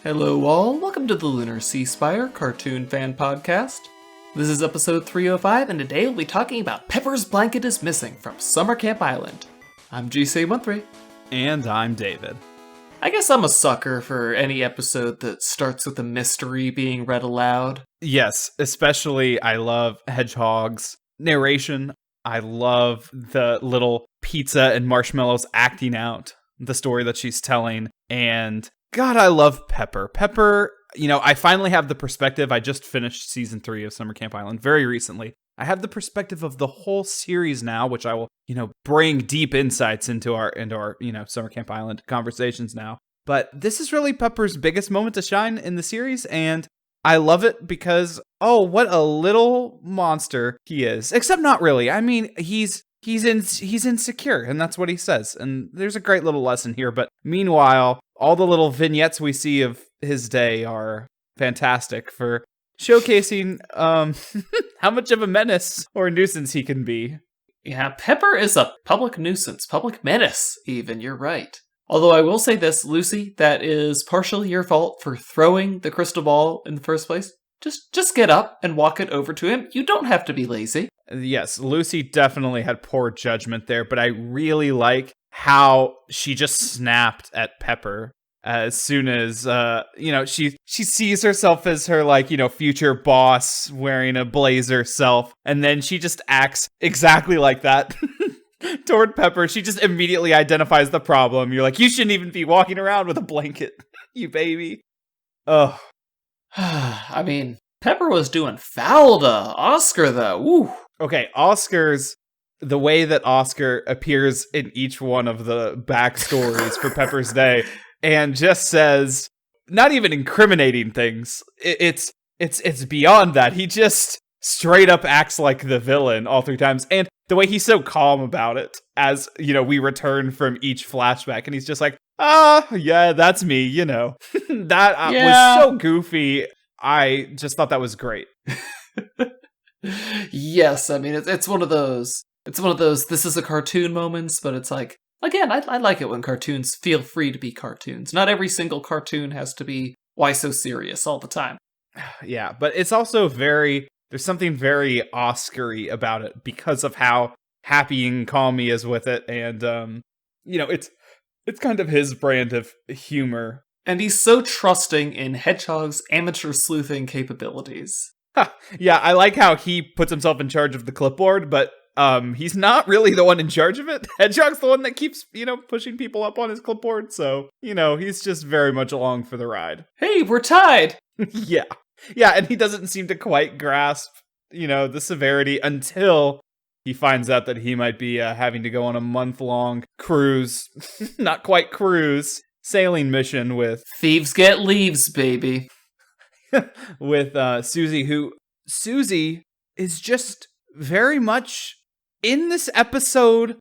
Hello all, welcome to the Lunar Sea Spire Cartoon Fan Podcast. This is episode 305, and today we'll be talking about Pepper's Blanket is Missing from Summer Camp Island. I'm GC13. And I'm David. I guess I'm a sucker for any episode that starts with a mystery being read aloud. Yes, especially I love Hedgehog's narration. I love the little pizza and marshmallows acting out the story that she's telling. And God, I love Pepper. Pepper, I finally have the perspective. I just finished season 3 of Summer Camp Island very recently. I have the perspective of the whole series now, which I will, bring deep insights into our Summer Camp Island conversations now. But this is really Pepper's biggest moment to shine in the series, and I love it because, what a little monster he is. Except not really. I mean, he's insecure, and that's what he says. And there's a great little lesson here. But meanwhile, all the little vignettes we see of his day are fantastic for showcasing how much of a menace or a nuisance he can be. Yeah, Pepper is a public nuisance, public menace even, you're right. Although I will say this, Lucy, that is partially your fault for throwing the crystal ball in the first place. Just get up and walk it over to him. You don't have to be lazy. Yes, Lucy definitely had poor judgment there, but I really like how she just snapped at Pepper as soon as, she sees herself as her, future boss wearing a blazer self, and then she just acts exactly like that. Toward Pepper, she just immediately identifies the problem. You're like, you shouldn't even be walking around with a blanket, you baby. Oh. I mean, Pepper was doing foul to Oscar, though. Woo. Okay, the way that Oscar appears in each one of the backstories for Pepper's day, and just says, not even incriminating things. It's beyond that. He just straight up acts like the villain all 3 times, and the way he's so calm about it, as, we return from each flashback, and he's just like, yeah, that's me, That was so goofy. I just thought that was great. Yes, I mean, it's one of those, this is a cartoon moments, but it's like, again, I like it when cartoons feel free to be cartoons. Not every single cartoon has to be, why so serious all the time. Yeah, but it's also there's something very Oscar-y about it because of how happy and calm he is with it. And, it's kind of his brand of humor. And he's so trusting in Hedgehog's amateur sleuthing capabilities. Yeah, I like how he puts himself in charge of the clipboard, but he's not really the one in charge of it. Hedgehog's the one that keeps, pushing people up on his clipboard. So, he's just very much along for the ride. Hey, we're tied! Yeah. Yeah, and he doesn't seem to quite grasp, the severity until he finds out that he might be having to go on a month-long cruise, not quite cruise, sailing mission with... Thieves get leaves, baby. with Susie, Susie is just very much in this episode,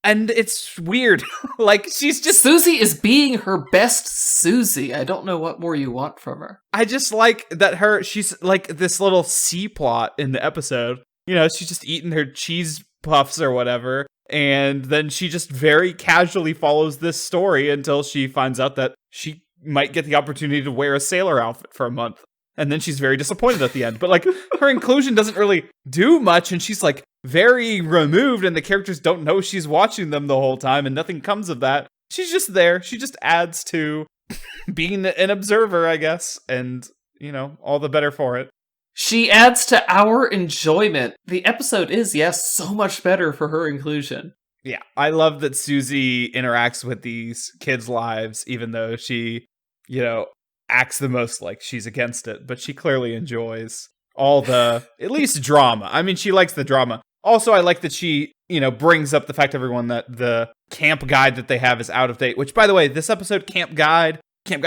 and it's weird. Like, she's just... Susie is being her best Susie. I don't know what more you want from her. I just like that she's like this little C-plot in the episode. She's just eating her cheese puffs or whatever, and then she just very casually follows this story until she finds out that she might get the opportunity to wear a sailor outfit for a month. And then she's very disappointed at the end. But, like, her inclusion doesn't really do much, and she's, like, very removed, and the characters don't know she's watching them the whole time, and nothing comes of that. She's just there. She just adds to being an observer, I guess, and, all the better for it. She adds to our enjoyment. The episode is, yes, so much better for her inclusion. Yeah, I love that Susie interacts with these kids' lives, even though she, acts the most like she's against it, but she clearly enjoys all the, at least drama. I mean, she likes the drama. Also, I like that she, brings up the fact to everyone that the camp guide that they have is out of date, which, by the way, this episode, camp guide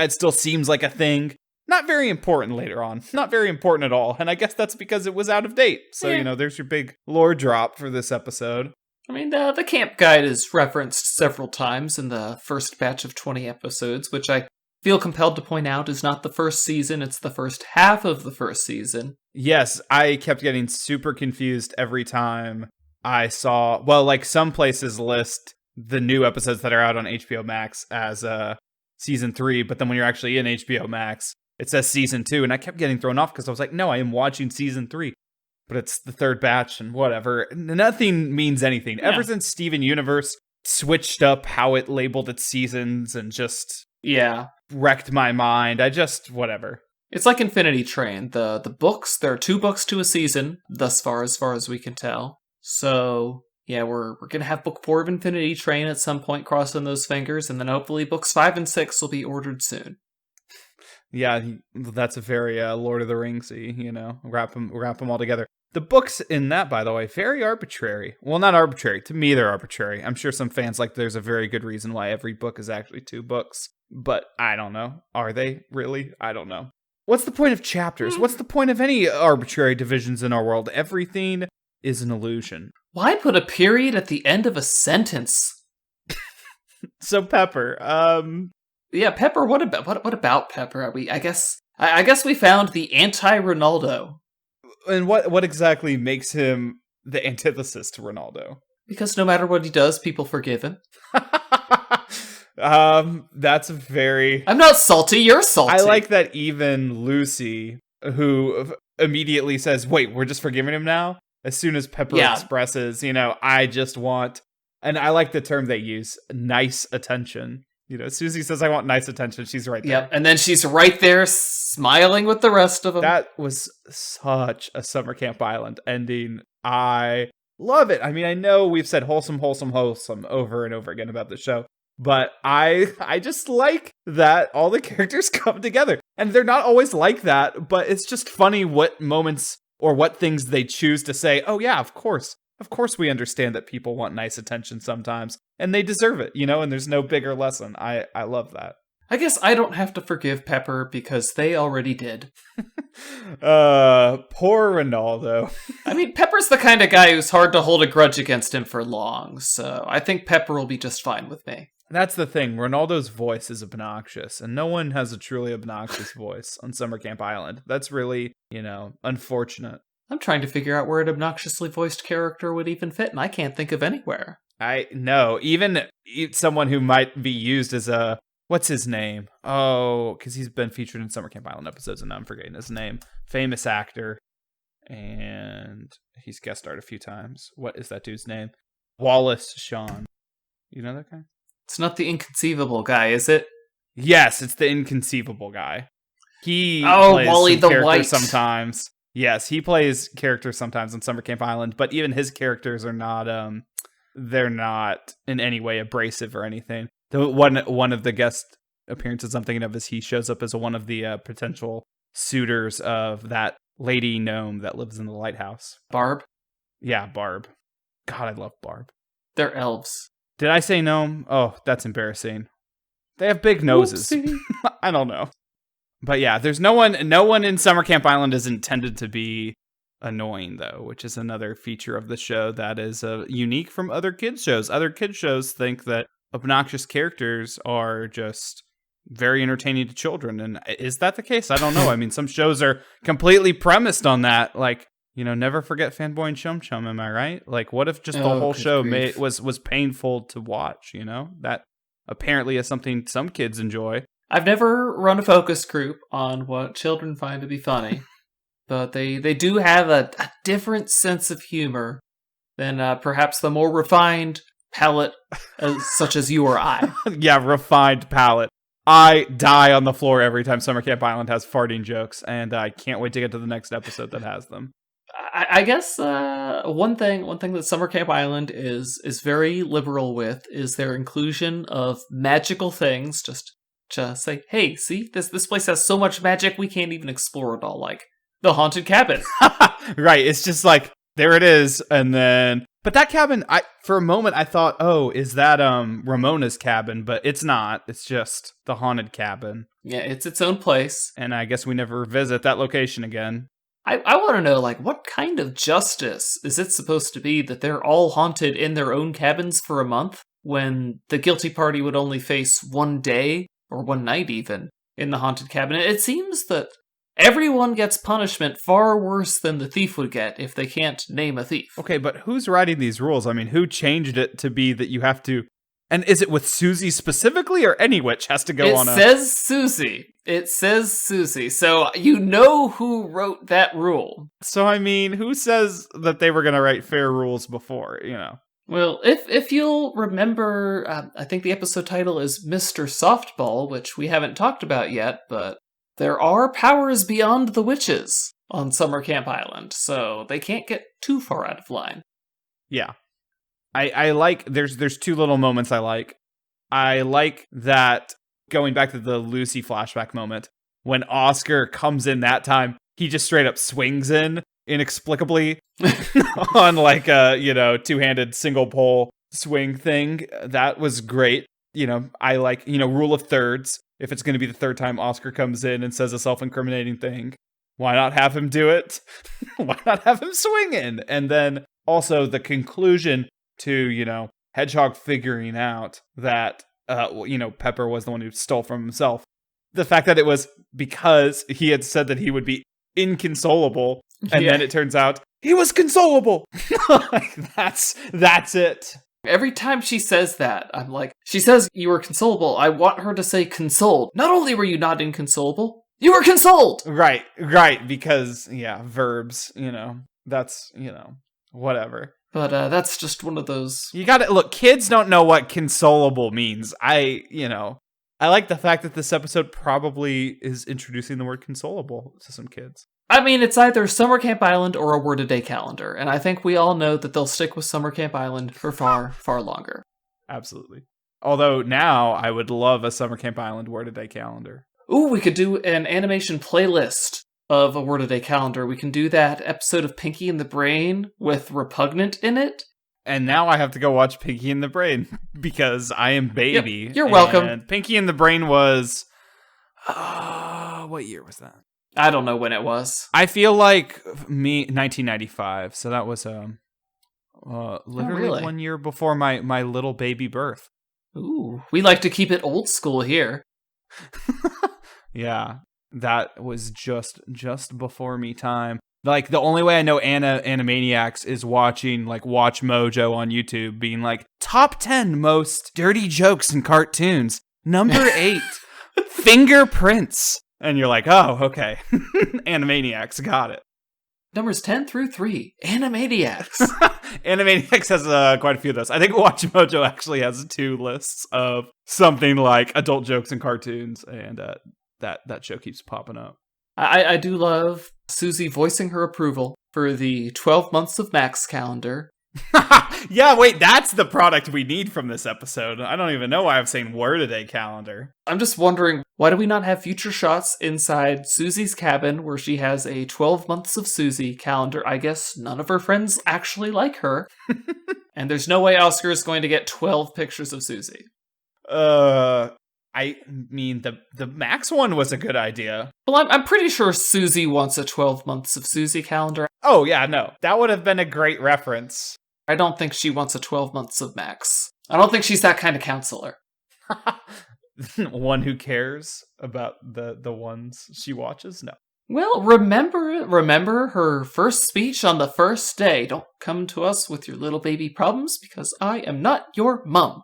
still seems like a thing. Not very important later on. Not very important at all. And I guess that's because it was out of date. So, yeah. There's your big lore drop for this episode. I mean, the camp guide is referenced several times in the first batch of 20 episodes, which I feel compelled to point out is not the first season, it's the first half of the first season. Yes, I kept getting super confused every time I saw, some places list the new episodes that are out on HBO Max as season 3, but then when you're actually in HBO Max, it says season 2, and I kept getting thrown off because I was like, no, I am watching season 3. But it's the third batch and whatever. Nothing means anything. Yeah. Ever since Steven Universe switched up how it labeled its seasons and just wrecked my mind, whatever. It's like Infinity Train. The books, there are 2 books to a season, thus far as we can tell. So, yeah, we're going to have book 4 of Infinity Train at some point, crossing those fingers, and then hopefully books 5 and 6 will be ordered soon. Yeah, that's a very Lord of the Rings-y, wrap them all together. The books in that, by the way, very arbitrary. Well, not arbitrary. To me, they're arbitrary. I'm sure some fans there's a very good reason why every book is actually 2 books. But I don't know. Are they really? I don't know. What's the point of chapters? What's the point of any arbitrary divisions in our world? Everything is an illusion. Why put a period at the end of a sentence? So Pepper, Yeah, Pepper, what about Pepper? I guess we found the anti-Ronaldo. And what exactly makes him the antithesis to Ronaldo? Because no matter what he does, people forgive him. That's very... I'm not salty, you're salty. I like that even Lucy, who immediately says, wait, we're just forgiving him now? As soon as Pepper expresses, I just want... And I like the term they use, nice attention. Susie says, I want nice attention. She's right there. Yep, and then she's right there smiling with the rest of them. That was such a Summer Camp Island ending. I love it. I mean, I know we've said wholesome over and over again about the show, but I just like that all the characters come together. And they're not always like that, but it's just funny what moments or what things they choose to say, oh yeah, of course. Of course we understand that people want nice attention sometimes, and they deserve it, and there's no bigger lesson. I love that. I guess I don't have to forgive Pepper because they already did. Poor Ronaldo. I mean, Pepper's the kind of guy who's hard to hold a grudge against him for long, so I think Pepper will be just fine with me. That's the thing. Ronaldo's voice is obnoxious, and no one has a truly obnoxious voice on Summer Camp Island. That's really, unfortunate. I'm trying to figure out where an obnoxiously voiced character would even fit, and I can't think of anywhere. I know. Even someone who might be used as a... What's his name? Oh, because he's been featured in Summer Camp Island episodes, and now I'm forgetting his name. Famous actor. And he's guest starred a few times. What is that dude's name? Wallace Shawn. You know that guy? It's not the inconceivable guy, is it? Yes, it's the inconceivable guy. He plays Wally the White sometimes. Yes, he plays characters sometimes on Summer Camp Island, but even his characters are not they're not in any way abrasive or anything. The one of the guest appearances I'm thinking of is he shows up as one of the potential suitors of that lady gnome that lives in the lighthouse. Barb? Yeah, Barb. God, I love Barb. They're elves. Did I say gnome? Oh, that's embarrassing. They have big noses. I don't know. But yeah, there's no one in Summer Camp Island is intended to be annoying, though, which is another feature of the show that is unique from other kids shows. Other kids shows think that obnoxious characters are just very entertaining to children. And is that the case? I don't know. I mean, some shows are completely premised on that. Like, never forget Fanboy and Chum Chum, am I right? Like, what if just the whole show was painful to watch, That apparently is something some kids enjoy. I've never run a focus group on what children find to be funny, but they do have a different sense of humor than perhaps the more refined palate such as you or I. Yeah, refined palate. I die on the floor every time Summer Camp Island has farting jokes, and I can't wait to get to the next episode that has them. I guess one thing that Summer Camp Island is very liberal with is their inclusion of magical things. Just say, hey, see, this place has so much magic we can't even explore it all, like the haunted cabin. Right, it's just like, there it is, and then... But that cabin, for a moment, I thought, oh, is that Ramona's cabin? But it's not. It's just the haunted cabin. Yeah, it's its own place. And I guess we never visit that location again. I want to know, like, what kind of justice is it supposed to be that they're all haunted in their own cabins for a month, when the guilty party would only face one day, or one night even, in the haunted cabin? It seems that everyone gets punishment far worse than the thief would get if they can't name a thief. Okay, but who's writing these rules? I mean, who changed it to be that you have to And is it with Susie specifically, or any witch has to go on It says Susie. It says Susie. So you know who wrote that rule. So, I mean, who says that they were going to write fair rules before, you know? Well, if you'll remember, I think the episode title is Mr. Softball, which we haven't talked about yet, but there are powers beyond the witches on Summer Camp Island, so they can't get too far out of line. Yeah. I like, there's two little moments I like. I like that, going back to the Lucy flashback moment, when Oscar comes in that time, he just straight up swings in inexplicably on like a, two-handed single pole swing thing. That was great. I like, rule of thirds. If it's going to be the third time Oscar comes in and says a self-incriminating thing, why not have him do it? Why not have him swing in? And then also the conclusion to, Hedgehog figuring out that, Pepper was the one who stole from himself. The fact that it was because he had said that he would be inconsolable, and then it turns out he was consolable. That's it. Every time she says that, I'm like, she says you were consolable. I want her to say consoled. Not only were you not inconsolable, you were consoled! Right, because, verbs, that's, whatever. But that's just one of those... You gotta, look, kids don't know what consolable means. I like the fact that this episode probably is introducing the word consolable to some kids. I mean, it's either Summer Camp Island or a word-a-day calendar, and I think we all know that they'll stick with Summer Camp Island for far, far longer. Absolutely. Although now I would love a Summer Camp Island word-a-day calendar. Ooh, we could do an animation playlist of a word-a-day calendar. We can do that episode of Pinky and the Brain with Repugnant in it. And now I have to go watch Pinky and the Brain because I am baby. Yep, you're welcome. And Pinky and the Brain was... what year was that? I don't know when it was. I feel like 1995. So that was literally 1 year before my little baby birth. Ooh, we like to keep it old school here. Yeah, that was just before me time. Like, the only way I know Animaniacs is watching, like, Watch Mojo on YouTube, being like, top 10 most dirty jokes in cartoons. Number 8, fingerprints. And you're like, oh, okay. Animaniacs, got it. Numbers 10 through 3, Animaniacs. Animaniacs has quite a few of those. I think Watch Mojo actually has 2 lists of something like adult jokes and cartoons, and that show keeps popping up. I do love Susie voicing her approval for the 12 Months of Max calendar. Yeah, wait, that's the product we need from this episode. I don't even know why I'm saying word-a-day calendar. I'm just wondering, why do we not have future shots inside Susie's cabin where she has a 12 Months of Susie calendar? I guess none of her friends actually like her. And there's no way Oscar is going to get 12 pictures of Susie. I mean, the Max one was a good idea. Well, I'm pretty sure Susie wants a 12 Months of Susie calendar. Oh, yeah, no. That would have been a great reference. I don't think she wants a 12 Months of Max. I don't think she's that kind of counselor. One who cares about the ones she watches? No. Well, remember her first speech on the first day. Don't come to us with your little baby problems because I am not your mum.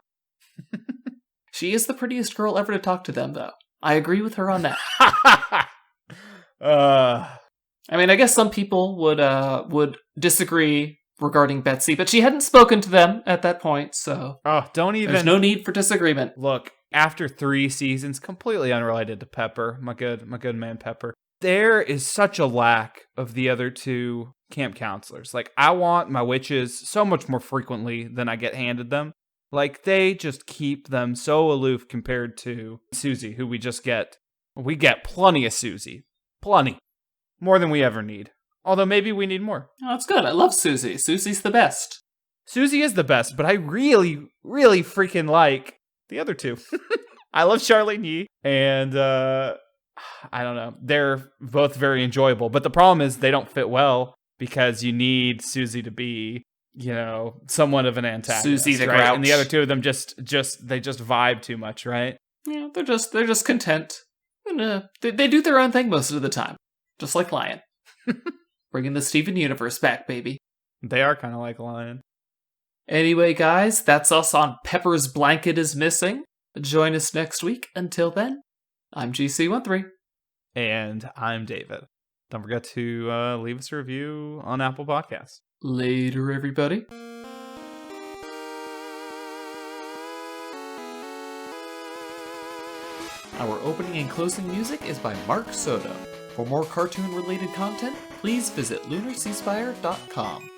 She is the prettiest girl ever to talk to them, though. I agree with her on that. I mean, I guess some people would disagree regarding Betsy, but she hadn't spoken to them at that point, so there's no need for disagreement. Look, after 3 seasons, completely unrelated to Pepper, my good man Pepper, there is such a lack of the other 2 camp counselors. Like, I want my witches so much more frequently than I get handed them. Like, they just keep them so aloof compared to Susie, who we get plenty of Susie. Plenty. More than we ever need. Although maybe we need more. Oh, that's good. I love Susie. Susie's the best. Susie is the best, but I really, really freaking like the other 2. I love Charlene Yee, and I don't know. They're both very enjoyable, but the problem is they don't fit well because you need Susie to be, somewhat of an antagonist. Susie the right? Grouch. And the other 2 of them just vibe too much, right? Yeah, they're just content. And, they do their own thing most of the time. Just like Lion. Bringing the Steven Universe back, baby. They are kind of like Lion. Anyway, guys, that's us on Pepper's Blanket is Missing. Join us next week. Until then, I'm GC13. And I'm David. Don't forget to leave us a review on Apple Podcasts. Later, everybody. Our opening and closing music is by Mark Soto. For more cartoon-related content, please visit lunarseaspire.com.